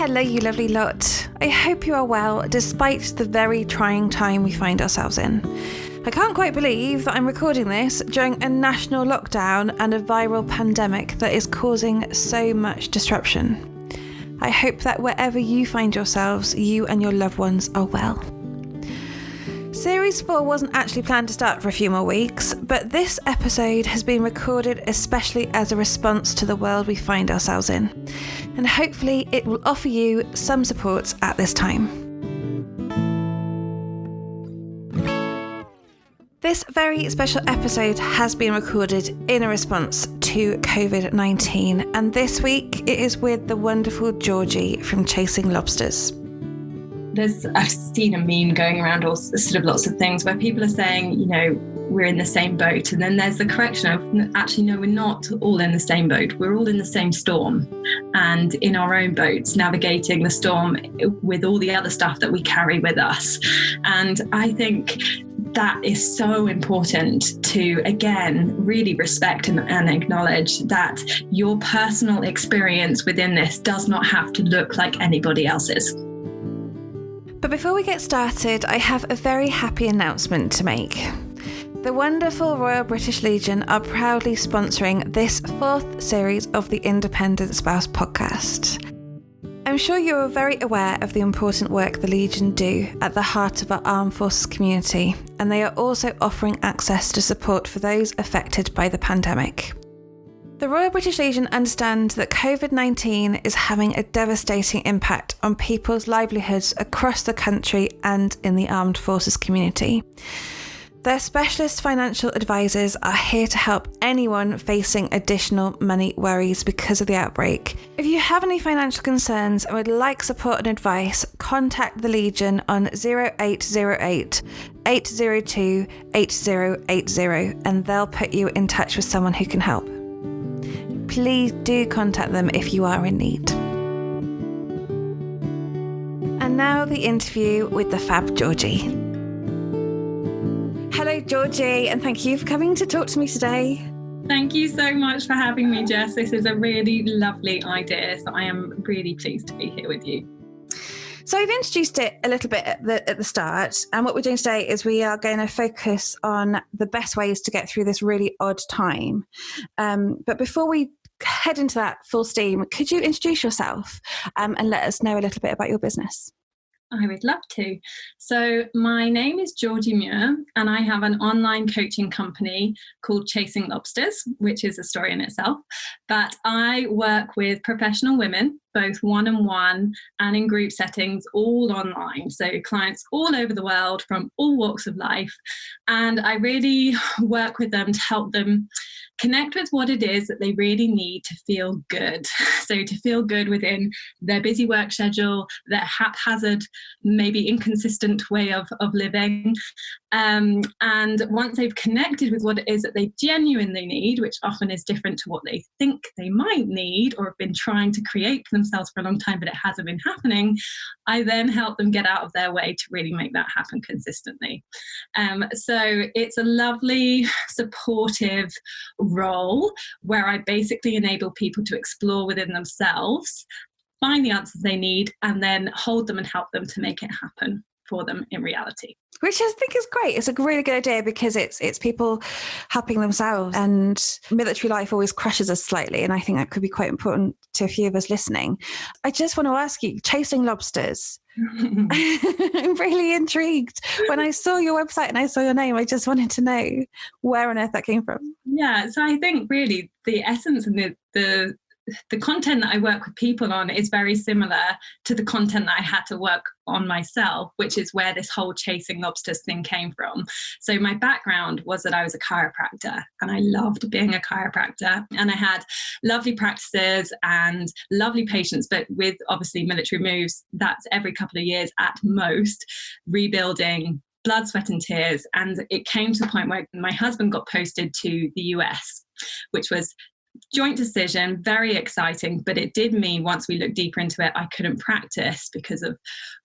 Hello, you lovely lot. I hope you are well, despite the very trying time we find ourselves in. I can't quite believe that I'm recording this during a national lockdown and a viral pandemic that is causing so much disruption. I hope that wherever you find yourselves, you and your loved ones are well. Series 4 wasn't actually planned to start for a few more weeks, but this episode has been recorded especially as a response to the world we find ourselves in, and hopefully it will offer you some support at this time. This very special episode has been recorded in a response to COVID-19, and this week it is with the wonderful Georgie from Chasing Lobsters. I've seen a meme going around, or sort of lots of things where people are saying, we're in the same boat. And then there's the correction of, actually, no, we're not all in the same boat. We're all in the same storm and in our own boats, navigating the storm with all the other stuff that we carry with us. And I think that is so important to, again, really respect and acknowledge that your personal experience within this does not have to look like anybody else's. But before we get started, I have a very happy announcement to make. The wonderful Royal British Legion are proudly sponsoring this 4th series of the Independent Spouse podcast. I'm sure you're very aware of the important work the Legion do at the heart of our armed forces community, and they are also offering access to support for those affected by the pandemic. The Royal British Legion understand that COVID-19 is having a devastating impact on people's livelihoods across the country and in the armed forces community. Their specialist financial advisors are here to help anyone facing additional money worries because of the outbreak. If you have any financial concerns and would like support and advice, contact the Legion on 0808 802 8080 and they'll put you in touch with someone who can help. Please do contact them if you are in need. And now the interview with the fab Georgie. Hello, Georgie, and thank you for coming to talk to me today. Thank you so much for having me, Jess. This is a really lovely idea, so I am really pleased to be here with you. So I've introduced it a little bit at the start, and what we're doing today is we are going to focus on the best ways to get through this really odd time. But before we head into that full steam, could you introduce yourself and let us know a little bit about your business? I would love to. So my name is Georgie Muir, and I have an online coaching company called Chasing Lobsters, which is a story in itself. But I work with professional women, both one-on-one and in group settings, all online. So clients all over the world from all walks of life. And I really work with them to help them connect with what it is that they really need to feel good. So to feel good within their busy work schedule, their haphazard, maybe inconsistent way of living. And once they've connected with what it is that they genuinely need, which often is different to what they think they might need or have been trying to create for themselves for a long time, but it hasn't been happening, I then help them get out of their way to really make that happen consistently. So it's a lovely, supportive role where I basically enable people to explore within themselves, find the answers they need, and then hold them and help them to make it happen for them in reality. Which I think is great. It's a really good idea because it's people helping themselves, and military life always crushes us slightly, and I think that could be quite important to a few of us listening. I just want to ask you, Chasing Lobsters, I'm really intrigued. When I saw your website and I saw your name, I just wanted to know where on earth that came from. Yeah, so I think really the essence and the content that I work with people on is very similar to the content that I had to work on myself, which is where this whole Chasing Lobsters thing came from. So my background was that I was a chiropractor, and I loved being a chiropractor, and I had lovely practices and lovely patients, but with obviously military moves, that's every couple of years at most, rebuilding, blood, sweat and tears. And it came to the point where my husband got posted to the US, which was joint decision, very exciting, but it did mean once we looked deeper into it, I couldn't practice because of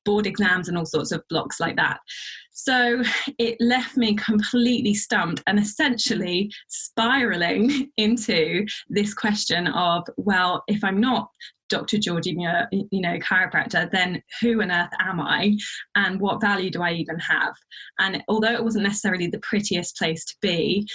board exams and all sorts of blocks like that. So it left me completely stumped and essentially spiraling into this question of, well, if I'm not Dr. Georgie Muir, chiropractor, then who on earth am I, and what value do I even have? And although it wasn't necessarily the prettiest place to be,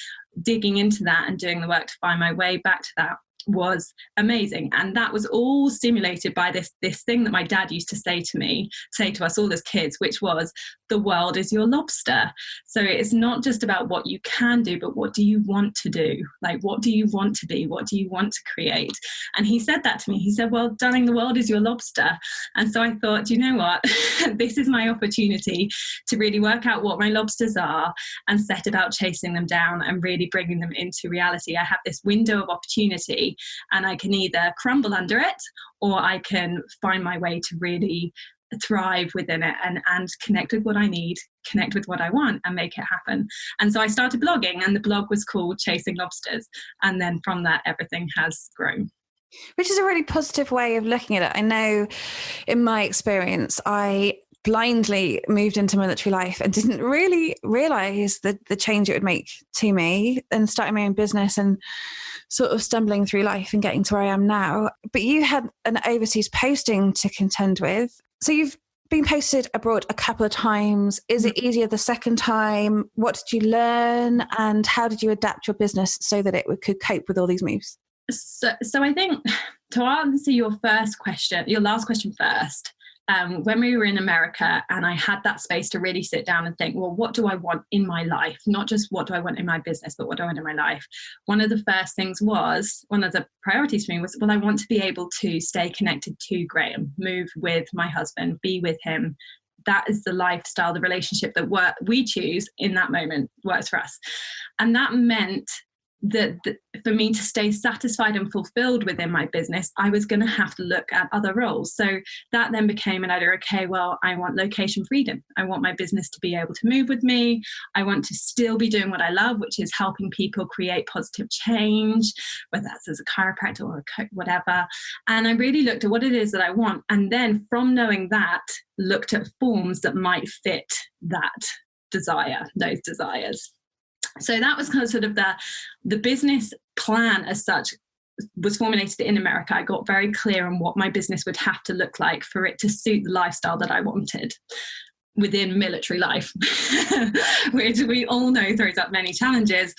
digging into that and doing the work to find my way back to that was amazing. And that was all stimulated by this thing that my dad used to say to us all as kids, which was, the world is your lobster. So it's not just about what you can do, but what do you want to do? Like, what do you want to be? What do you want to create? And he said that to me. He said, well, darling, the world is your lobster. And so I thought, you know what? This is my opportunity to really work out what my lobsters are and set about chasing them down and really bringing them into reality. I have this window of opportunity, and I can either crumble under it, or I can find my way to really thrive within it and connect with what I need, connect with what I want, and make it happen. And so I started blogging, and the blog was called Chasing Lobsters. And then from that, everything has grown. Which is a really positive way of looking at it. I know in my experience, I blindly moved into military life and didn't really realize the change it would make to me, and starting my own business and sort of stumbling through life and getting to where I am now. But you had an overseas posting to contend with. So you've been posted abroad a couple of times. Is it easier the second time? What did you learn? And how did you adapt your business so that it could cope with all these moves? So I think, to answer your last question first, when we were in America and I had that space to really sit down and think, well, what do I want in my life? Not just what do I want in my business, but what do I want in my life? One of the priorities for me was, well, I want to be able to stay connected to Graham, move with my husband, be with him. That is the lifestyle, the relationship that we choose in that moment works for us. And that meant that for me to stay satisfied and fulfilled within my business, I was going to have to look at other roles. So that then became an idea, okay, well, I want location freedom. I want my business to be able to move with me. I want to still be doing what I love, which is helping people create positive change, whether that's as a chiropractor or a coach, whatever. And I really looked at what it is that I want. And then from knowing that, looked at forms that might fit those desires. So that was kind of sort of the business plan as such was formulated in America. I got very clear on what my business would have to look like for it to suit the lifestyle that I wanted within military life, which we all know throws up many challenges.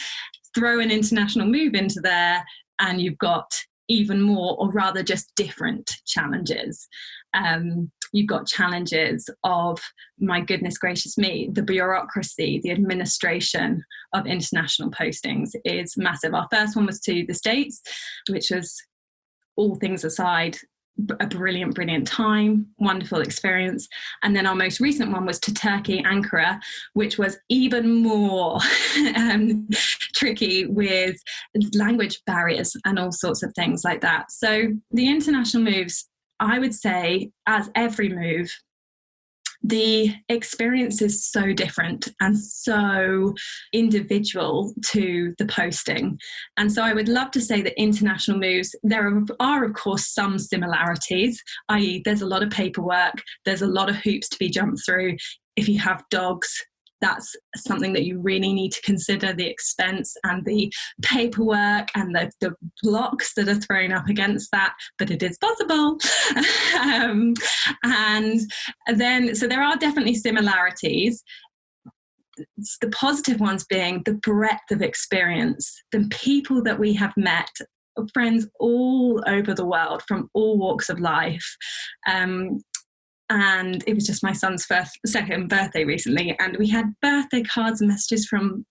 Throw an international move into there and you've got even more, or rather just different challenges. You've got challenges of, my goodness gracious me, the bureaucracy, the administration of international postings is massive. Our first one was to the States, which was, all things aside, a brilliant time, wonderful experience. And then our most recent one was to Turkey, Ankara, which was even more tricky with language barriers and all sorts of things like that. So the international moves, I would say, as every move, the experience is so different and so individual to the posting. And so I would love to say that international moves, there are of course some similarities, i.e. there's a lot of paperwork, there's a lot of hoops to be jumped through. If you have dogs, that's something that you really need to consider, the expense and the paperwork and the blocks that are thrown up against that, but it is possible. And then, so there are definitely similarities. The positive ones being the breadth of experience, the people that we have met, friends all over the world from all walks of life. And it was just my son's second birthday recently, and we had birthday cards and messages from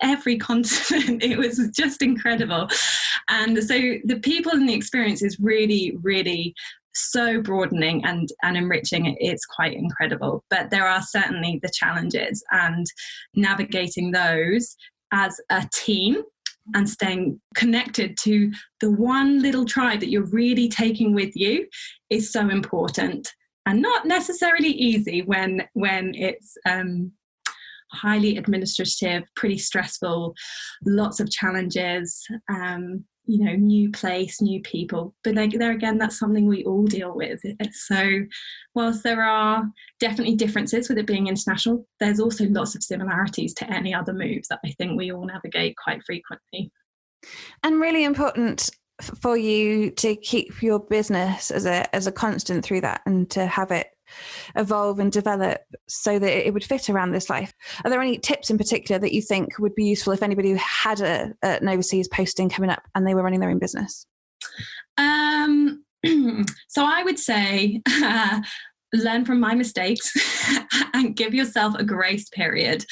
every continent. It was just incredible. And so the people and the experience is really, really so broadening and enriching. It's quite incredible. But there are certainly the challenges, and navigating those as a team and staying connected to the one little tribe that you're really taking with you is so important. And not necessarily easy when it's highly administrative, pretty stressful, lots of challenges, new place, new people. But there again, that's something we all deal with. So whilst there are definitely differences with it being international, there's also lots of similarities to any other moves that I think we all navigate quite frequently. And really important for you to keep your business as a constant through that and to have it evolve and develop so that it would fit around this life? Are there any tips in particular that you think would be useful if anybody who had an overseas posting coming up and they were running their own business? So I would say learn from my mistakes and give yourself a grace period.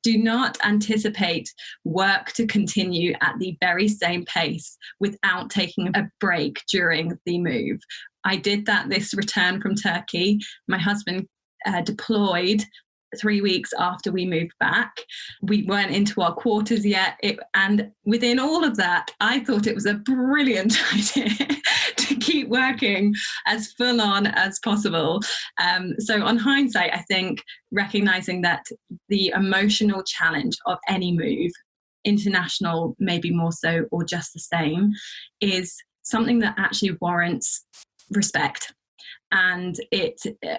Do not anticipate work to continue at the very same pace without taking a break during the move. I did that this return from Turkey. My husband deployed 3 weeks after we moved back. We weren't into our quarters yet. And within all of that, I thought it was a brilliant idea to keep working as full on as possible. So on hindsight, I think recognizing that the emotional challenge of any move, international, maybe more so, or just the same, is something that actually warrants respect. And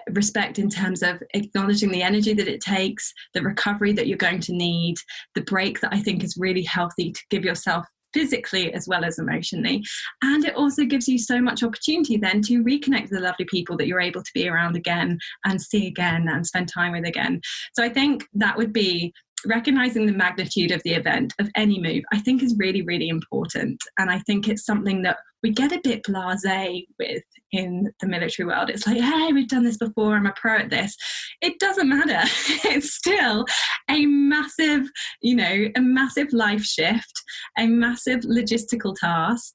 respect in terms of acknowledging the energy that it takes, the recovery that you're going to need, the break that I think is really healthy to give yourself physically as well as emotionally. And it also gives you so much opportunity then to reconnect with the lovely people that you're able to be around again and see again and spend time with again. So I think that would be recognizing the magnitude of the event, of any move, I think is really, really important. And I think it's something that we get a bit blasé with in the military world. It's like, hey, we've done this before, I'm a pro at this. It doesn't matter. It's still a massive, a massive life shift, a massive logistical task,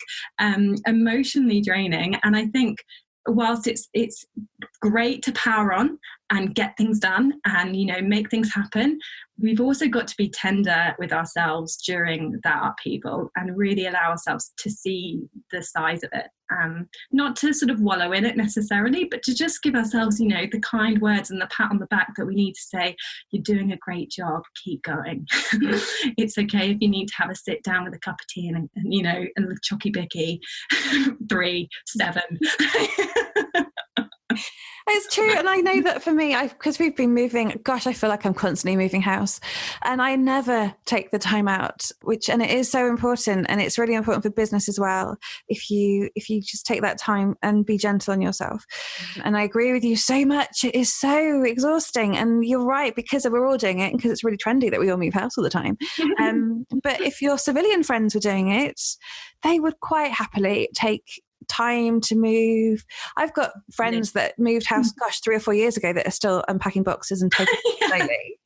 emotionally draining. And I think whilst it's great to power on and get things done and, make things happen, we've also got to be tender with ourselves during that upheaval and really allow ourselves to see the size of it. Not to sort of wallow in it necessarily, but to just give ourselves, the kind words and the pat on the back that we need to say, you're doing a great job, keep going. It's okay if you need to have a sit down with a cup of tea and a chocky bicky, 3, 7. It's true. And I know that for me, because we've been moving, I feel like I'm constantly moving house and I never take the time out, and it is so important. And it's really important for business as well. If you just take that time and be gentle on yourself. And I agree with you so much. It is so exhausting. And you're right, because we're all doing it, because it's really trendy that we all move house all the time. But if your civilian friends were doing it, they would quite happily take time to move. I've got friends that moved house 3 or 4 years ago that are still unpacking boxes and taking it slowly.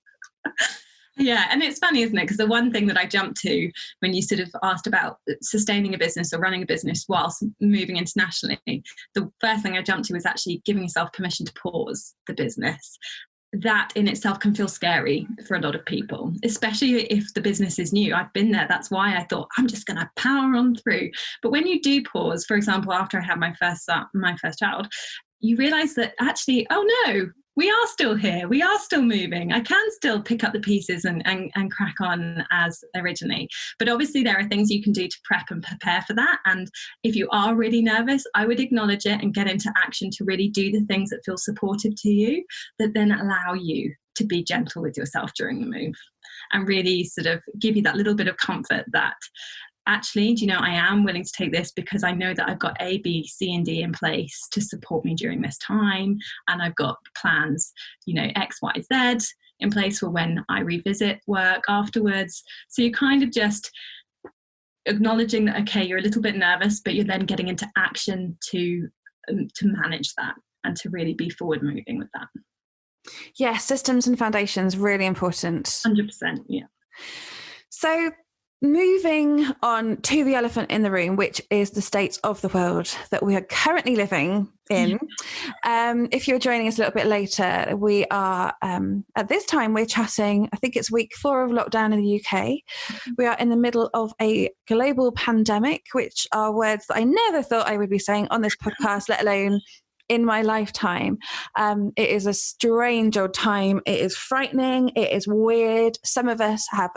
Yeah, and it's funny, isn't it? Because the one thing that I jumped to when you sort of asked about sustaining a business or running a business whilst moving internationally, the first thing I jumped to was actually giving yourself permission to pause the business. That in itself can feel scary for a lot of people, especially if the business is new. I've been there. That's why I thought I'm just going to power on through. But when you do pause, for example, after I had my first child, you realize that actually, oh no, we are still here. We are still moving. I can still pick up the pieces and crack on as originally. But obviously there are things you can do to prep and prepare for that. And if you are really nervous, I would acknowledge it and get into action to really do the things that feel supportive to you, that then allow you to be gentle with yourself during the move and really sort of give you that little bit of comfort that actually, I am willing to take this because I know that I've got A, B, C, and D in place to support me during this time. And I've got plans, X, Y, Z in place for when I revisit work afterwards. So you're kind of just acknowledging that, okay, you're a little bit nervous, but you're then getting into action to manage that and to really be forward moving with that. Yeah, systems and foundations, really important. 100%, yeah. So moving on to the elephant in the room, which is the state of the world that we are currently living in. If you're joining us a little bit later, we are, at this time, we're chatting, I think it's week 4 of lockdown in the UK. We are in the middle of a global pandemic, which are words that I never thought I would be saying on this podcast, let alone in my lifetime. It is a strange old time. It is frightening. It is weird. Some of us have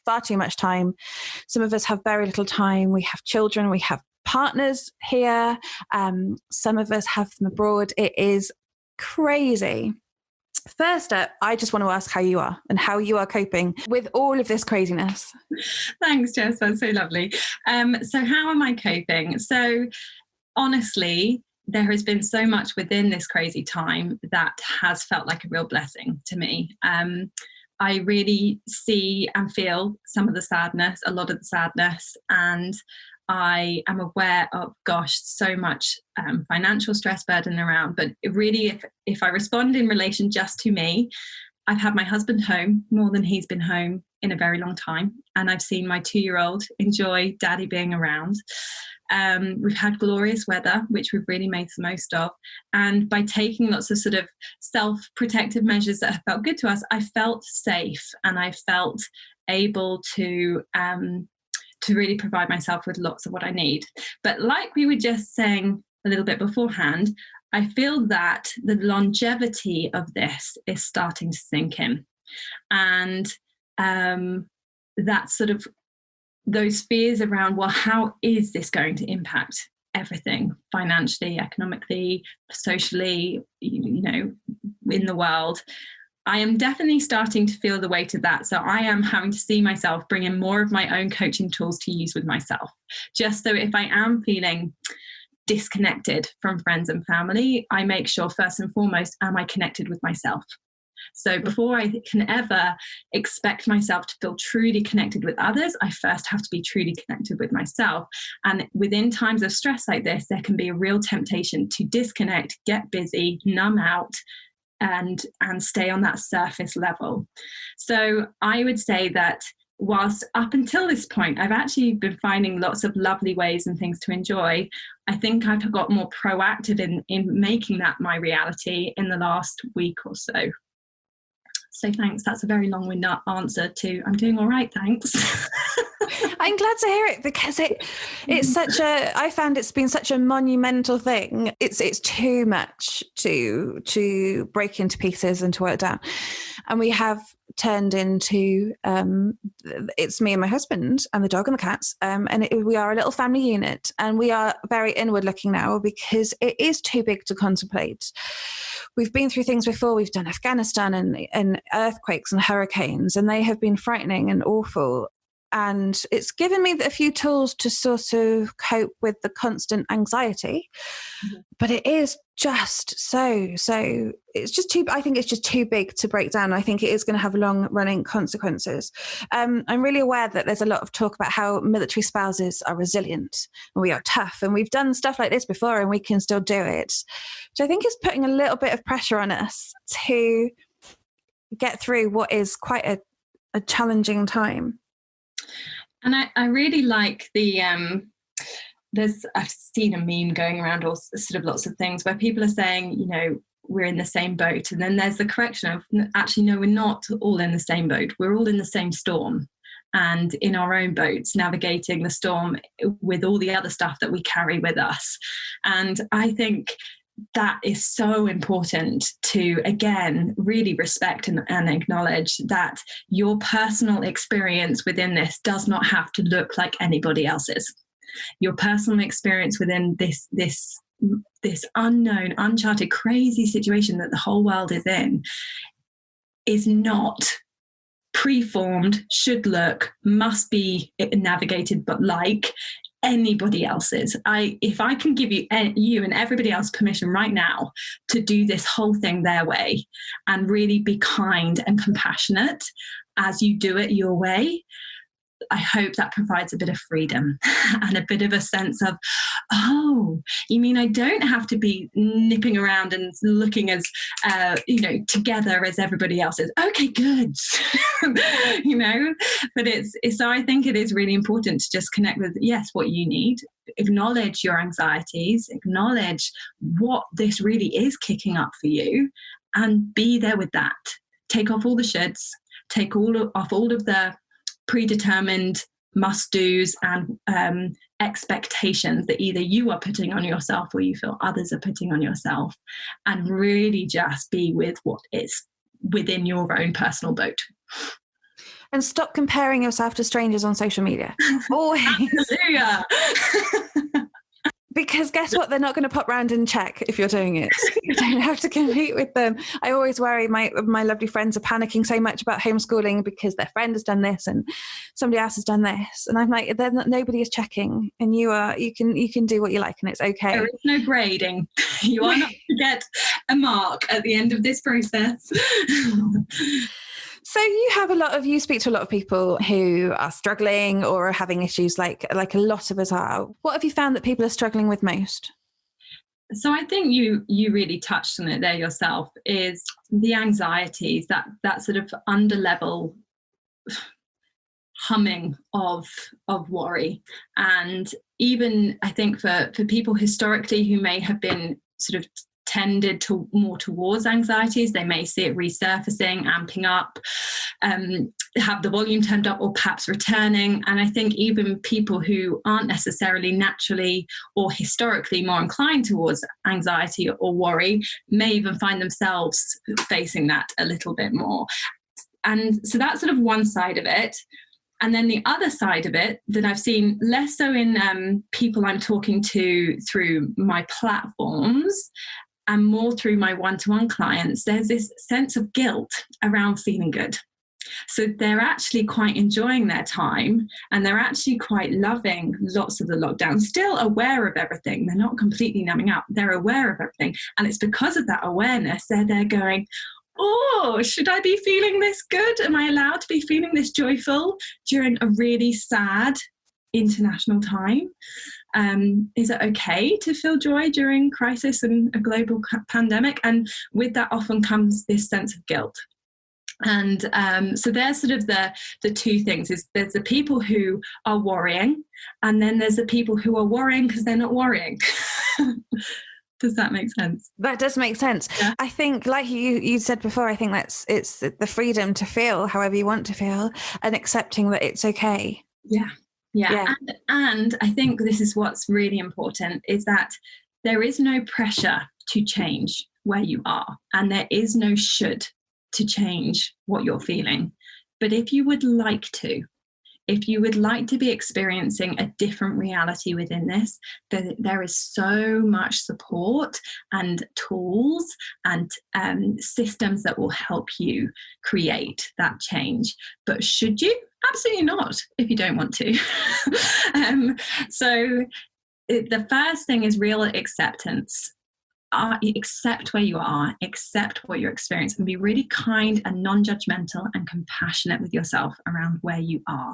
far too much time. Some of us have very little time. We have children. We have partners here. Some of us have them abroad. It is crazy. First up, I just want to ask how you are and how you are coping with all of this craziness. Thanks, Jess. That's so lovely. So how am I coping? So honestly, there has been so much within this crazy time that has felt like a real blessing to me. I really see and feel some of the sadness, a lot of the sadness, and I am aware of, so much financial stress burden around. But really, if I respond in relation just to me, I've had my husband home more than he's been home in a very long time. And I've seen my 2-year-old enjoy daddy being around. We've had glorious weather, which we've really made the most of. And by taking lots of sort of self-protective measures that have felt good to us, I felt safe and I felt able to really provide myself with lots of what I need. But like we were just saying a little bit beforehand, I feel that the longevity of this is starting to sink in. And that sort of those fears around, well, how is this going to impact everything financially, economically, socially, you know, in the world? I am definitely starting to feel the weight of that. So I am having to see myself bring in more of my own coaching tools to use with myself, just so if I am feeling disconnected from friends and family, I make sure first and foremost, am I connected with myself? So before I can ever expect myself to feel truly connected with others, I first have to be truly connected with myself. And within times of stress like this, there can be a real temptation to disconnect, get busy, numb out, and stay on that surface level. So I would say that whilst up until this point, I've actually been finding lots of lovely ways and things to enjoy, I think I've got more proactive in making that my reality in the last week or so. So thanks. That's a very long-winded answer to I'm doing all right, thanks. I'm glad to hear it, because it's such a, I found it's been such a monumental thing. It's too much to break into pieces and to work down. And we have turned into, it's me and my husband and the dog and the cats. And we are a little family unit, and we are very inward looking now because it is too big to contemplate. We've been through things before. We've done Afghanistan and earthquakes and hurricanes, and they have been frightening and awful. And it's given me a few tools to sort of cope with the constant anxiety. Mm-hmm. But it is just so, it's just too, I think it's just too big to break down. I think it is going to have long running consequences. I'm really aware that there's a lot of talk about how military spouses are resilient and we are tough, and we've done stuff like this before and we can still do it, which I think is putting a little bit of pressure on us to get through what is quite a challenging time. And I really like the, I've seen a meme going around, or sort of lots of things where people are saying, you know, we're in the same boat. And then there's the correction of, actually, no, we're not all in the same boat. We're all in the same storm, and in our own boats, navigating the storm with all the other stuff that we carry with us. And I think that is so important to, again, really respect and acknowledge that your personal experience within this does not have to look like anybody else's. Your personal experience within this unknown, uncharted, crazy situation that the whole world is in is not preformed, should look, must be navigated, but like anybody else's. If I can give you and everybody else permission right now to do this whole thing their way and really be kind and compassionate as you do it your way, I hope that provides a bit of freedom and a bit of a sense of, oh, you mean I don't have to be nipping around and looking as, together as everybody else is. Okay, good. But so I think it is really important to just connect with, yes, what you need, acknowledge your anxieties, acknowledge what this really is kicking up for you, and be there with that. Take off all the shoulds, take off all of the predetermined must-dos and expectations that either you are putting on yourself or you feel others are putting on yourself, and really just be with what is within your own personal boat. And stop comparing yourself to strangers on social media. Always. Hallelujah. Because guess what? They're not going to pop round and check if you're doing it. You don't have to compete with them. I always worry my lovely friends are panicking so much about homeschooling because their friend has done this and somebody else has done this. And I'm like, nobody is checking, and you can do what you like, and it's okay. There is no grading. You are not to get a mark at the end of this process. So you speak to a lot of people who are struggling or are having issues like a lot of us are. What have you found that people are struggling with most? So I think you really touched on it there yourself, is the anxieties, that sort of underlevel humming of worry. And even I think for people historically who may have been sort of tended to more towards anxieties, they may see it resurfacing, amping up, have the volume turned up, or perhaps returning. And I think even people who aren't necessarily naturally or historically more inclined towards anxiety or worry may even find themselves facing that a little bit more. And so that's sort of one side of it. And then the other side of it that I've seen less so in people I'm talking to through my platforms and more through my one-to-one clients, there's this sense of guilt around feeling good. So they're actually quite enjoying their time, and they're actually quite loving lots of the lockdown, still aware of everything. They're not completely numbing out. They're aware of everything. And it's because of that awareness they're going, oh, should I be feeling this good? Am I allowed to be feeling this joyful during a really sad international time? Is it okay to feel joy during crisis and a global pandemic? And with that often comes this sense of guilt. And so there's sort of the two things. Is there's the people who are worrying, and then there's the people who are worrying because they're not worrying. Does that make sense? That does make sense. Yeah. I think, like you said before, I think it's the freedom to feel however you want to feel, and accepting that it's okay. Yeah. And I think this is what's really important, is that there is no pressure to change where you are, and there is no should to change what you're feeling. But if you would like to be experiencing a different reality within this, then there is so much support and tools and systems that will help you create that change. But should you? Absolutely not, if you don't want to. So the first thing is real acceptance. Accept where you are, accept what you're experiencing, and be really kind and non-judgmental and compassionate with yourself around where you are.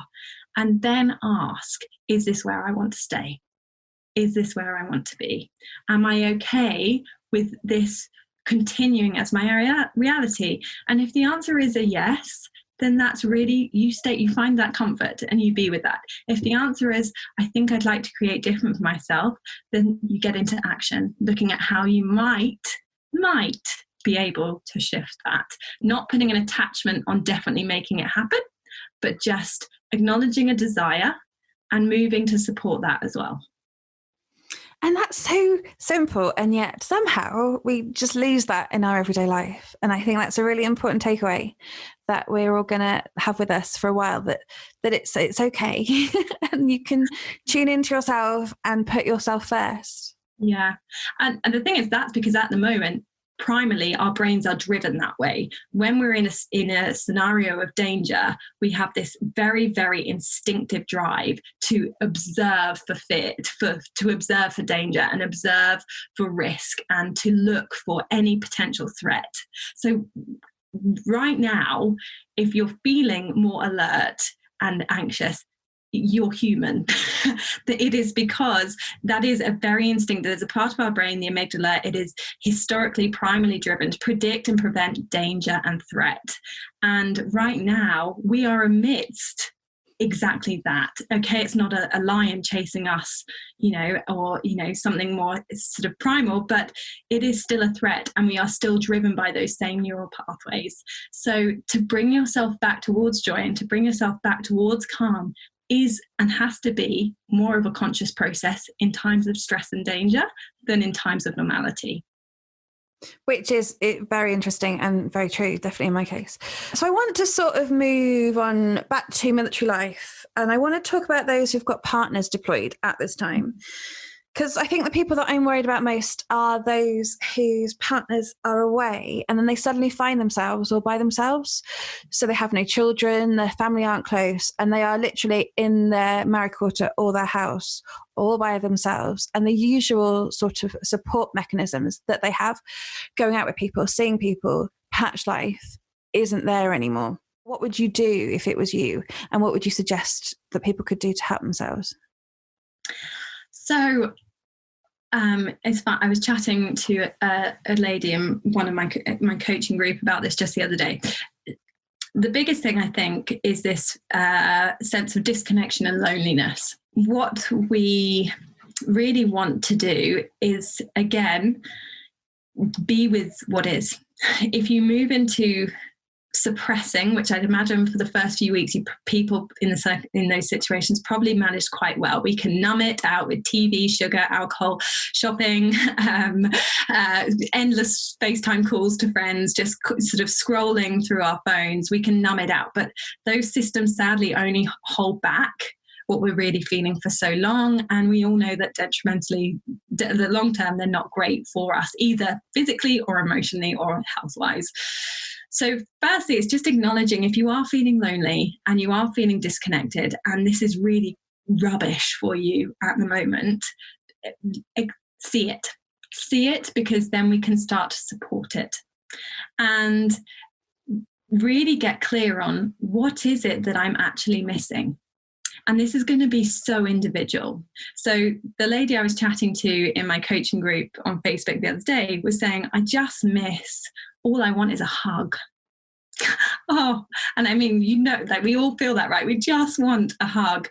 And then ask, is this where I want to stay? Is this where I want to be? Am I okay with this continuing as my reality? And if the answer is a yes, then that's really, you find that comfort and you be with that. If the answer is, I think I'd like to create different for myself, then you get into action, looking at how you might be able to shift that. Not putting an attachment on definitely making it happen, but just acknowledging a desire and moving to support that as well. And that's so simple, and yet somehow we just lose that in our everyday life. And I think that's a really important takeaway that we're all going to have with us for a while, that it's okay and you can tune into yourself and put yourself first. Yeah. And the thing is, that's because at the moment, primarily our brains are driven that way. When we're in a scenario of danger, we have this very, very instinctive drive to observe for fear, to observe for danger and observe for risk, and to look for any potential threat. So right now, if you're feeling more alert and anxious, you're human. It is because that is a very instinctive, there's a part of our brain, the amygdala, it is historically primarily driven to predict and prevent danger and threat. And right now we are amidst exactly that. Okay, it's not a lion chasing us, or something more sort of primal, but it is still a threat, and we are still driven by those same neural pathways. So to bring yourself back towards joy and to bring yourself back towards calm is and has to be more of a conscious process in times of stress and danger than in times of normality. Which is very interesting and very true, definitely in my case. So I want to sort of move on back to military life, and I want to talk about those who've got partners deployed at this time. Because I think the people that I'm worried about most are those whose partners are away and then they suddenly find themselves all by themselves. So they have no children, their family aren't close, and they are literally in their married quarter or their house all by themselves. And the usual sort of support mechanisms that they have, going out with people, seeing people, patch life, isn't there anymore. What would you do if it was you? And what would you suggest that people could do to help themselves? So it's fun. I was chatting to a lady in one of my coaching group about this just the other day. The biggest thing I think is this sense of disconnection and loneliness. What we really want to do is, again, be with what is. If you move into suppressing, which I'd imagine for the first few weeks, people in those situations probably managed quite well. We can numb it out with TV, sugar, alcohol, shopping, endless FaceTime calls to friends, just sort of scrolling through our phones. We can numb it out. But those systems sadly only hold back what we're really feeling for so long. And we all know that detrimentally, the long term, they're not great for us, either physically or emotionally or health-wise. So firstly, it's just acknowledging if you are feeling lonely and you are feeling disconnected and this is really rubbish for you at the moment, see it. See it, because then we can start to support it. And really get clear on what is it that I'm actually missing. And this is going to be so individual. So the lady I was chatting to in my coaching group on Facebook the other day was saying, I just miss, all I want is a hug. Oh, and I mean, like we all feel that, right? We just want a hug.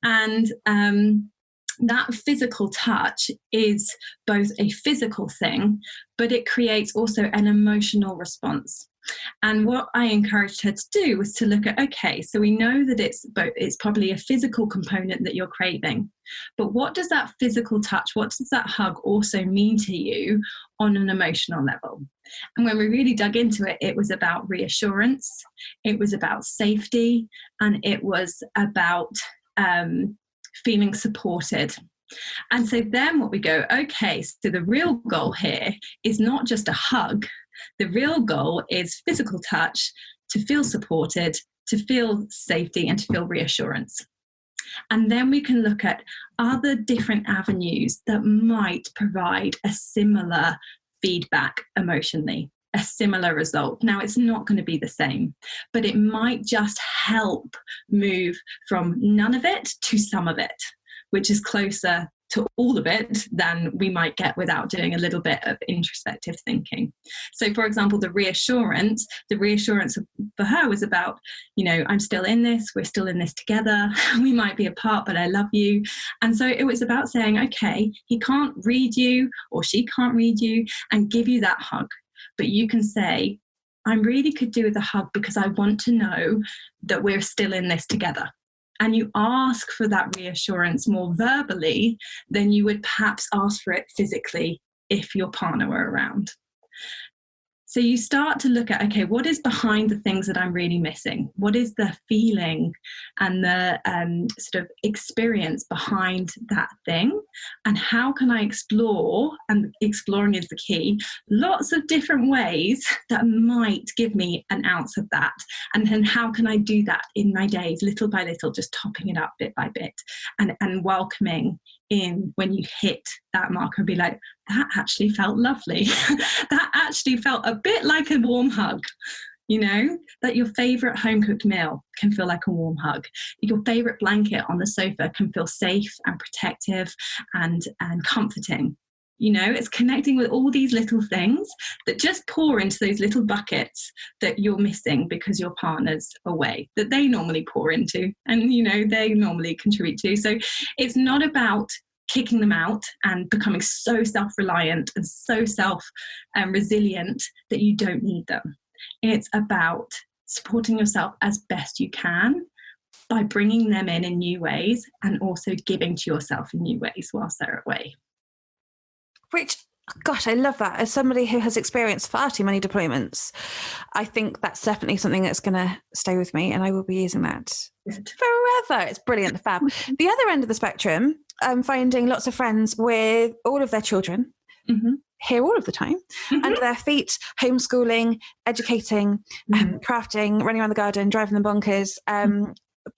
And that physical touch is both a physical thing, but it creates also an emotional response. And what I encouraged her to do was to look at, okay, so we know that it's probably a physical component that you're craving, but what does that physical touch, what does that hug also mean to you on an emotional level? And when we really dug into it, it was about reassurance, it was about safety, and it was about feeling supported. And so then what we go, okay, so the real goal here is not just a hug. The real goal is physical touch, to feel supported, to feel safety, and to feel reassurance. And then we can look at other different avenues that might provide a similar feedback emotionally, a similar result. Now, it's not going to be the same, but it might just help move from none of it to some of it, which is closer to all of it than we might get without doing a little bit of introspective thinking. So, for example, the reassurance for her was about, I'm still in this, we're still in this together, we might be apart, but I love you. And so it was about saying, okay, he can't read you or she can't read you and give you that hug, but you can say, I really could do with a hug because I want to know that we're still in this together. And you ask for that reassurance more verbally than you would perhaps ask for it physically if your partner were around. So you start to look at, okay, what is behind the things that I'm really missing? What is the feeling and the sort of experience behind that thing? And how can I explore, and exploring is the key, lots of different ways that might give me an ounce of that. And then how can I do that in my days, little by little, just topping it up bit by bit and welcoming in when you hit that marker and be like, that actually felt lovely. That actually felt a bit like a warm hug. That your favorite home cooked meal can feel like a warm hug. Your favorite blanket on the sofa can feel safe and protective and comforting. It's connecting with all these little things that just pour into those little buckets that you're missing because your partner's away, that they normally pour into and, they normally contribute to. So it's not about kicking them out and becoming so self-reliant and so self-resilient that you don't need them. It's about supporting yourself as best you can by bringing them in new ways and also giving to yourself in new ways whilst they're away. Which, gosh, I love that. As somebody who has experienced far too many deployments, I think that's definitely something that's going to stay with me, and I will be using that forever. It's brilliant, fab. The other end of the spectrum, finding lots of friends with all of their children here all of the time, under their feet, homeschooling, educating, crafting, running around the garden, driving them bonkers.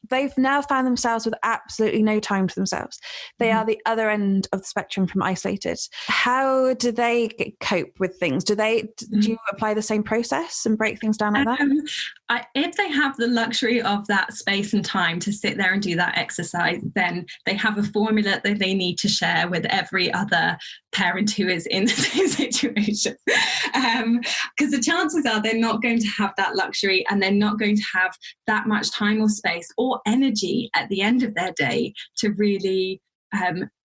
They've now found themselves with absolutely no time to themselves. They are the other end of the spectrum from isolated. How do they cope with things? Do you apply the same process and break things down like that? If they have the luxury of that space and time to sit there and do that exercise, then they have a formula that they need to share with every other parent who is in the same situation. Because the chances are they're not going to have that luxury, and they're not going to have that much time or space or energy at the end of their day to really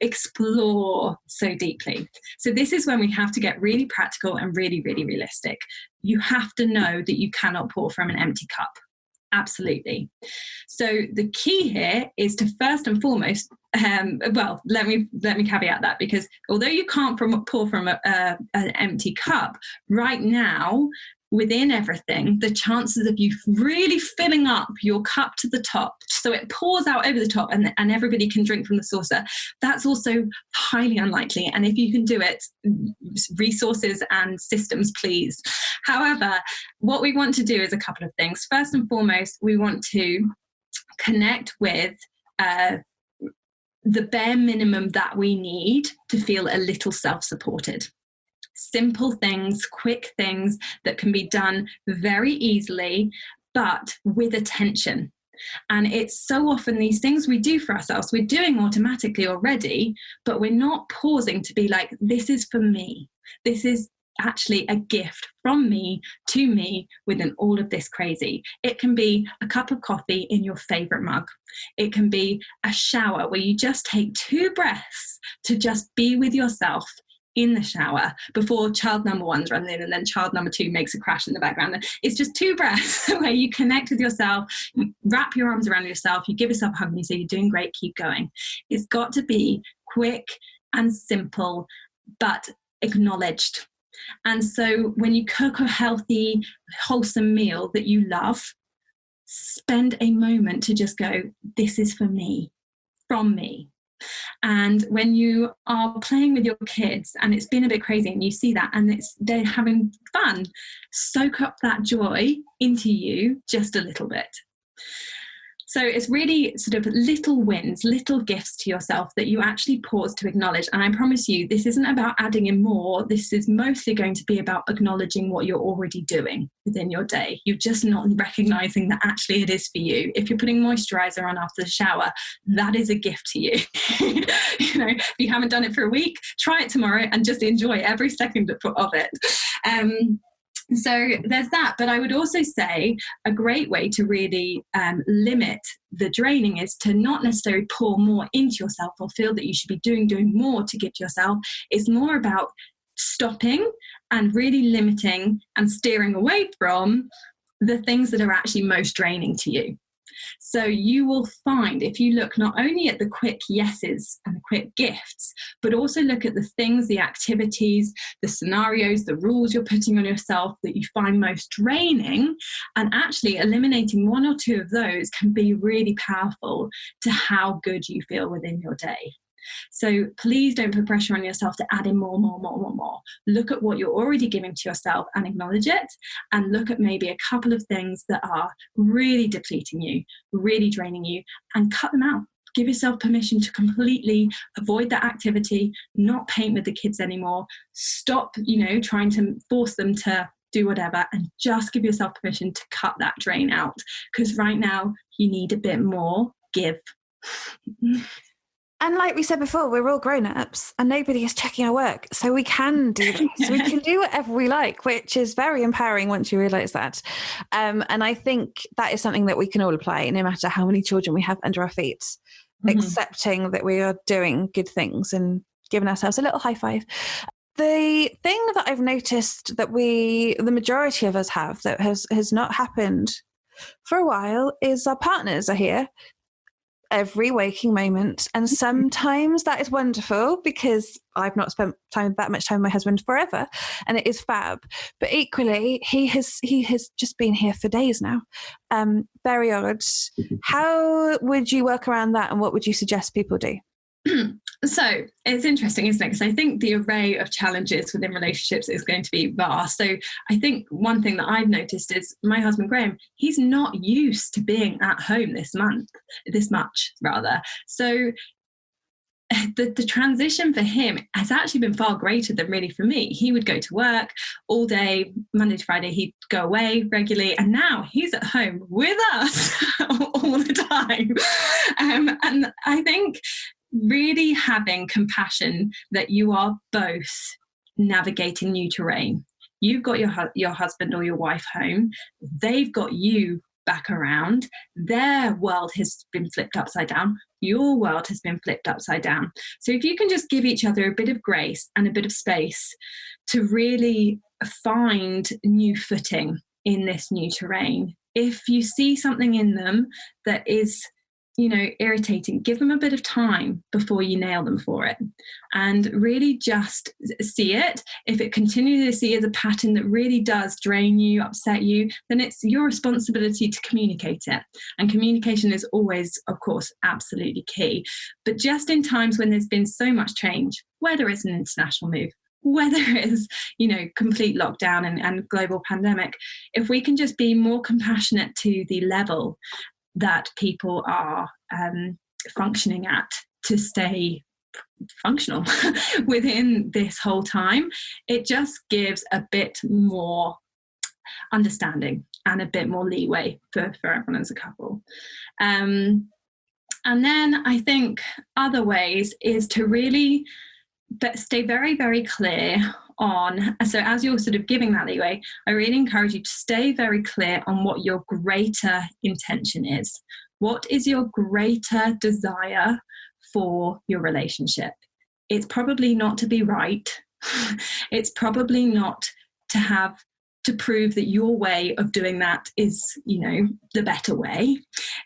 explore so deeply. So this is when we have to get really practical and really, really realistic. You have to know that you cannot pour from an empty cup. Absolutely. So the key here is to first and foremost, let me caveat that, because although you can't pour from an empty cup, right now, within everything, the chances of you really filling up your cup to the top so it pours out over the top and everybody can drink from the saucer, that's also highly unlikely. And if you can do it, resources and systems, please. However, what we want to do is a couple of things. First and foremost, we want to connect with the bare minimum that we need to feel a little self-supported. Simple things, quick things that can be done very easily, but with attention. And it's so often these things we do for ourselves, we're doing automatically already, but we're not pausing to be like, this is for me. This is actually a gift from me to me within all of this crazy. It can be a cup of coffee in your favorite mug. It can be a shower where you just take 2 breaths to just be with yourself in the shower before child number 1's running in, and then child number 2 makes a crash in the background. It's just 2 breaths where you connect with yourself, you wrap your arms around yourself, you give yourself a hug and you say, you're doing great, keep going. It's got to be quick and simple, but acknowledged. And so when you cook a healthy, wholesome meal that you love, spend a moment to just go, this is for me, from me. And when you are playing with your kids and it's been a bit crazy and you see that and they're having fun, soak up that joy into you just a little bit. So it's really sort of little wins, little gifts to yourself that you actually pause to acknowledge. And I promise you, this isn't about adding in more. This is mostly going to be about acknowledging what you're already doing within your day. You're just not recognizing that actually it is for you. If you're putting moisturizer on after the shower, that is a gift to you. If you haven't done it for a week, try it tomorrow and just enjoy every second of it. So there's that. But I would also say a great way to really limit the draining is to not necessarily pour more into yourself or feel that you should be doing more to give to yourself. It's more about stopping and really limiting and steering away from the things that are actually most draining to you. So you will find, if you look not only at the quick yeses and the quick gifts, but also look at the things, the activities, the scenarios, the rules you're putting on yourself that you find most draining, and actually eliminating 1 or 2 of those can be really powerful to how good you feel within your day. So please don't put pressure on yourself to add in more. Look at what you're already giving to yourself and acknowledge it, and look at maybe a couple of things that are really depleting you, really draining you, and cut them out. Give yourself permission to completely avoid that activity, not paint with the kids anymore, stop, trying to force them to do whatever, and just give yourself permission to cut that drain out, because right now you need a bit more give. And like we said before, we're all grown-ups and nobody is checking our work. So we can do this. We can do whatever we like, which is very empowering once you realise that. And I think that is something that we can all apply, no matter how many children we have under our feet, accepting that we are doing good things and giving ourselves a little high five. The thing that I've noticed that the majority of us have that has not happened for a while is our partners are here every waking moment, and sometimes that is wonderful because I've not spent that much time with my husband forever, and it is fab. But equally, he has just been here for days now. Very odd. How would you work around that, and what would you suggest people do? So it's interesting, isn't it? Because I think the array of challenges within relationships is going to be vast. So I think one thing that I've noticed is my husband, Graham, he's not used to being at home this much rather. So the transition for him has actually been far greater than really for me. He would go to work all day, Monday to Friday, he'd go away regularly, and now he's at home with us all the time. And I think really having compassion that you are both navigating new terrain. You've got your husband or your wife home. They've got you back around. Their world has been flipped upside down. Your world has been flipped upside down. So if you can just give each other a bit of grace and a bit of space to really find new footing in this new terrain. If you see something in them that is, irritating, give them a bit of time before you nail them for it, and really just see it. If it continues to see as a pattern that really does drain you, upset you, then it's your responsibility to communicate it. And communication is always, of course, absolutely key. But just in times when there's been so much change, whether it's an international move, whether it's, complete lockdown and global pandemic, if we can just be more compassionate to the level that people are functioning at to stay functional within this whole time, it just gives a bit more understanding and a bit more leeway for everyone as a couple. And then I think other ways is to really stay very, very clear on, so as you're sort of giving that leeway, I really encourage you to stay very clear on what your greater intention is. What is your greater desire for your relationship? It's probably not to be right. It's probably not to prove that your way of doing that is, the better way.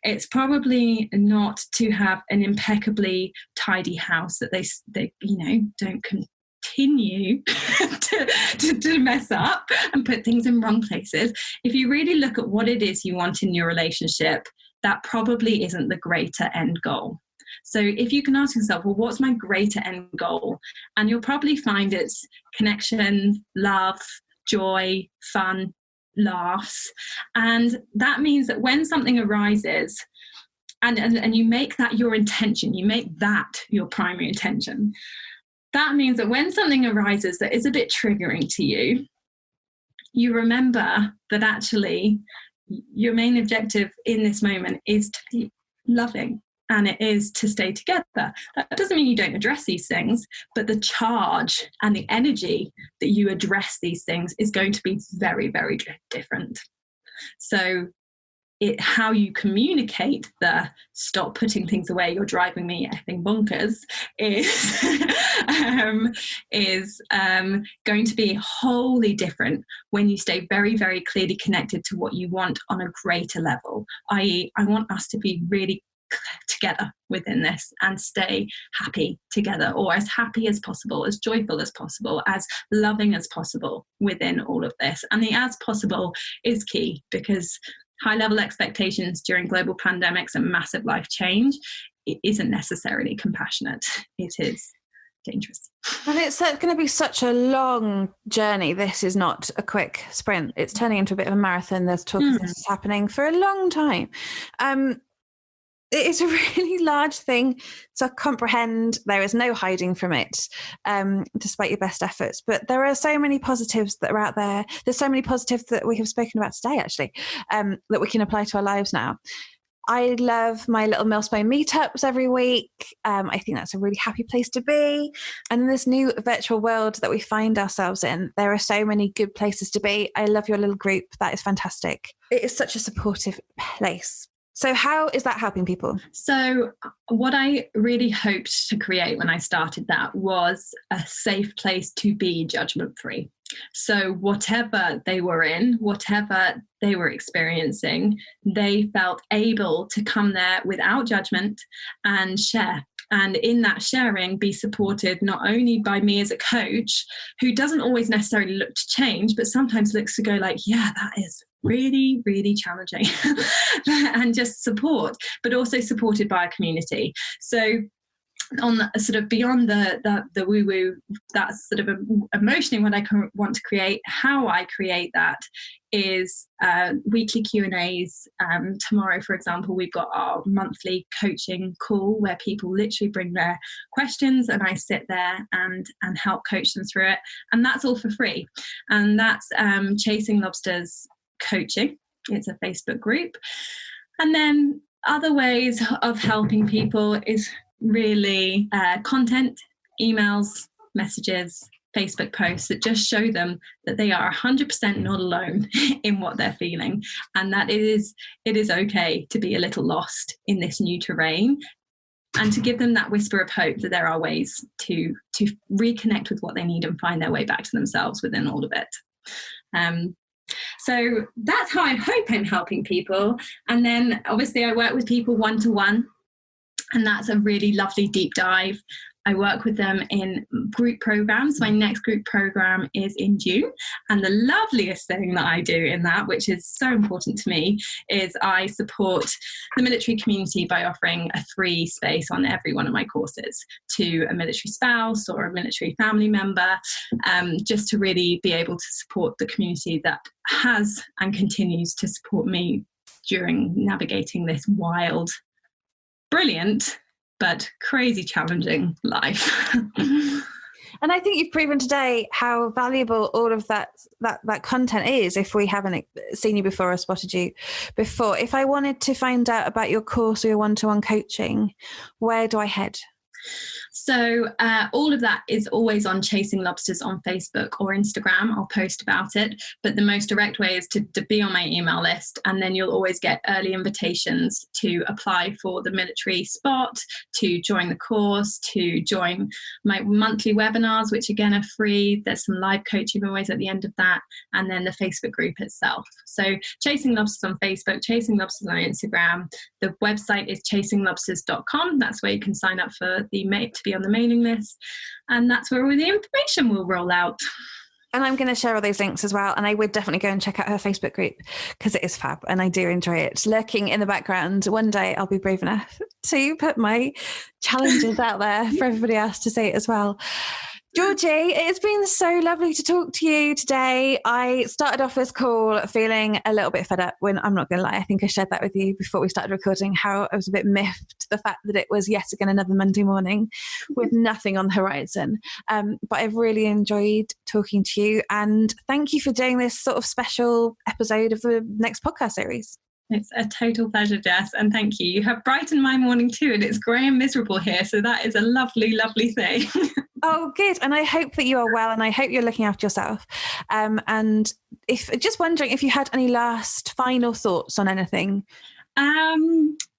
It's probably not to have an impeccably tidy house that they don't continue to mess up and put things in wrong places. If you really look at what it is you want in your relationship, that probably isn't the greater end goal. So if you can ask yourself, well, what's my greater end goal? And you'll probably find it's connection, love, joy, fun, laughs. And that means that when something arises, and you make that your intention, you make that your primary intention, that means that when something arises that is a bit triggering to you, you remember that actually your main objective in this moment is to be loving, and it is to stay together. That doesn't mean you don't address these things, but the charge and the energy that you address these things is going to be very, very different. So how you communicate the stop putting things away, you're driving me effing bonkers, is going to be wholly different when you stay very, very clearly connected to what you want on a greater level, i.e. I want us to be really together within this and stay happy together, or as happy as possible, as joyful as possible, as loving as possible within all of this. And the as possible is key, because high level expectations during global pandemics and massive life change, it isn't necessarily compassionate. It is dangerous. And it's going to be such a long journey. This is not a quick sprint. It's turning into a bit of a marathon. There's talk of this happening for a long time. It's a really large thing to comprehend. There is no hiding from it, despite your best efforts. But there are so many positives that are out there. There's so many positives that we have spoken about today, actually, that we can apply to our lives now. I love my little Millspane meetups every week. I think that's a really happy place to be. And in this new virtual world that we find ourselves in, there are so many good places to be. I love your little group. That is fantastic. It is such a supportive place. So how is that helping people? So what I really hoped to create when I started that was a safe place to be judgment-free. So whatever they were in, whatever they were experiencing, they felt able to come there without judgment and share. And in that sharing, be supported not only by me as a coach, who doesn't always necessarily look to change, but sometimes looks to go like, yeah, that is really, really challenging, and just support, but also supported by a community. So on the, sort of beyond the woo woo, that's sort of emotionally what I want to create. How I create that is weekly Q&As. Tomorrow, for example, we've got our monthly coaching call where people literally bring their questions and I sit there and help coach them through it. And that's all for free. And that's Chasing Lobsters Coaching. It's a Facebook group. And then other ways of helping people is really content, emails, messages, Facebook posts that just show them that they are 100% not alone in what they're feeling, and that it is okay to be a little lost in this new terrain, and to give them that whisper of hope that there are ways to reconnect with what they need and find their way back to themselves within all of it. So that's how I hope I'm helping people. And then obviously I work with people one-to-one, and that's a really lovely deep dive. I work with them in group programs. My next group program is in June. And the loveliest thing that I do in that, which is so important to me, is I support the military community by offering a free space on every one of my courses to a military spouse or a military family member, just to really be able to support the community that has and continues to support me during navigating this wild, brilliant, but crazy challenging life. And I think you've proven today how valuable all of that content is. If we haven't seen you before or spotted you before, if I wanted to find out about your course or your one-to-one coaching, where do I head? So all of that is always on Chasing Lobsters on Facebook or Instagram. I'll post about it. But the most direct way is to be on my email list. And then you'll always get early invitations to apply for the military spot, to join the course, to join my monthly webinars, which again are free. There's some live coaching always at the end of that. And then the Facebook group itself. So Chasing Lobsters on Facebook, Chasing Lobsters on Instagram. The website is chasinglobsters.com. That's where you can sign up for to be on the mailing list, and that's where all the information will roll out. And I'm going to share all those links as well. And I would definitely go and check out her Facebook group because it is fab and I do enjoy it. Lurking in the background, one day I'll be brave enough to put my challenges out there for everybody else to see it as well. Georgie, it's been so lovely to talk to you today. I started off this call feeling a little bit fed up when, I'm not going to lie, I think I shared that with you before we started recording, how I was a bit miffed the fact that it was yet again another Monday morning with nothing on the horizon. But I've really enjoyed talking to you, and thank you for doing this sort of special episode of the next podcast series. It's a total pleasure, Jess, and thank you. You have brightened my morning too, and it's grey and miserable here, so that is a lovely, lovely thing. Oh, good. And I hope that you are well, and I hope you're looking after yourself. And if just wondering if you had any last final thoughts on anything.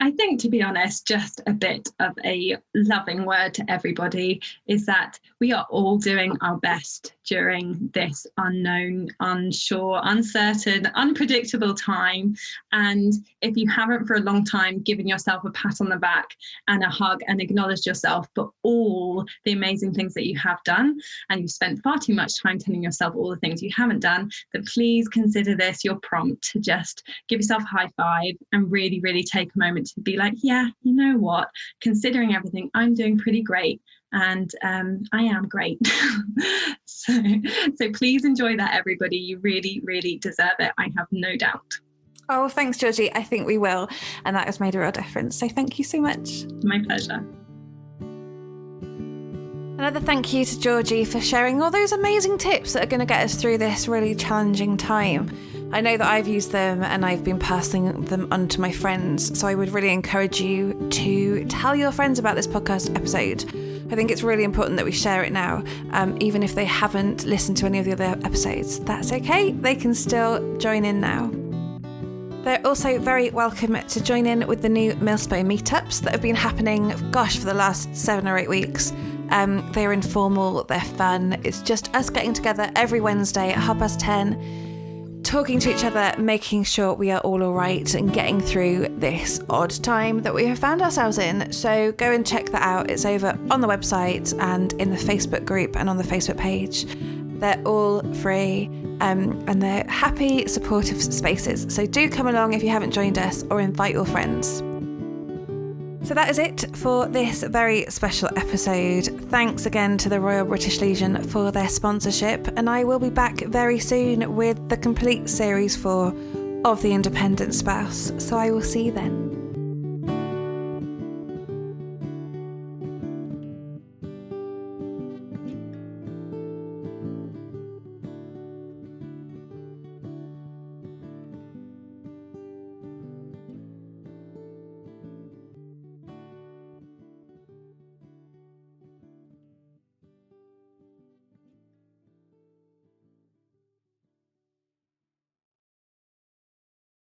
I think, to be honest, just a bit of a loving word to everybody is that we are all doing our best during this unknown, unsure, uncertain, unpredictable time. And if you haven't for a long time given yourself a pat on the back and a hug and acknowledged yourself for all the amazing things that you have done, and you've spent far too much time telling yourself all the things you haven't done, then please consider this your prompt to just give yourself a high five and really, really take a moment to be like, yeah, you know what, considering everything, I'm doing pretty great, and I am great. so please enjoy that, everybody. You really, really deserve it, I have no doubt. Oh, thanks, Georgie. I think we will, and that has made a real difference, so thank you so much. My pleasure. Another thank you to Georgie for sharing all those amazing tips that are going to get us through this really challenging time. I know that I've used them and I've been passing them on to my friends, so I would really encourage you to tell your friends about this podcast episode. I think it's really important that we share it now, even if they haven't listened to any of the other episodes. That's okay, they can still join in now. They're also very welcome to join in with the new Millspo meetups that have been happening, for the last 7 or 8 weeks. They're informal, they're fun. It's just us getting together every Wednesday at 10:30, talking to each other, making sure we are all right and getting through this odd time that we have found ourselves in. So go and check that out. It's over on the website and in the Facebook group and on the Facebook page. They're all free and they're happy, supportive spaces. So do come along if you haven't joined us, or invite your friends. So that is it for this very special episode. Thanks again to the Royal British Legion for their sponsorship, and I will be back very soon with the complete Series 4 of The Independent Spouse. So I will see you then.